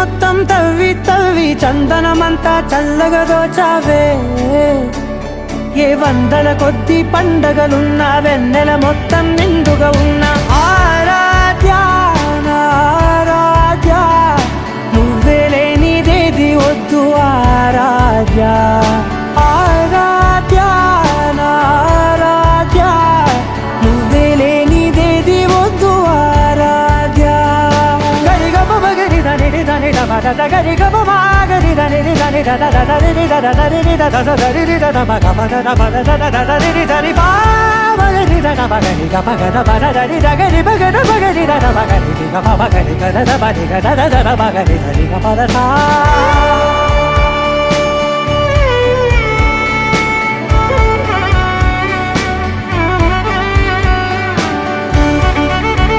మొత్తం తవ్వి తవ్వి చందనమంతా చల్లగా దోచావే ఏ వందల కొద్ది పండగలున్న వెన్నెల మొత్తం నిండుగా ఉన్న ఆరాధ్య నా ఆరాధ్య నువ్వే లేనిదేది వద్దు ఆరాధ్య ఆరాధ్య నా ఆరాధ్య నువ్వే లేనిదేది వద్దు ఆరాధ్య గరిగ బగరి దని దని దమద గరిగ బగరి దని దని దద దరి దద దరి దద దరి దద బగ బద బద దద దరి దరి బా బగరి దద బగరి గ బగ బద దరి దగరి బగర బగరి దద బగరి గ బగరి గ దద బగరి గ దద దద బగరి దరి గ బద సా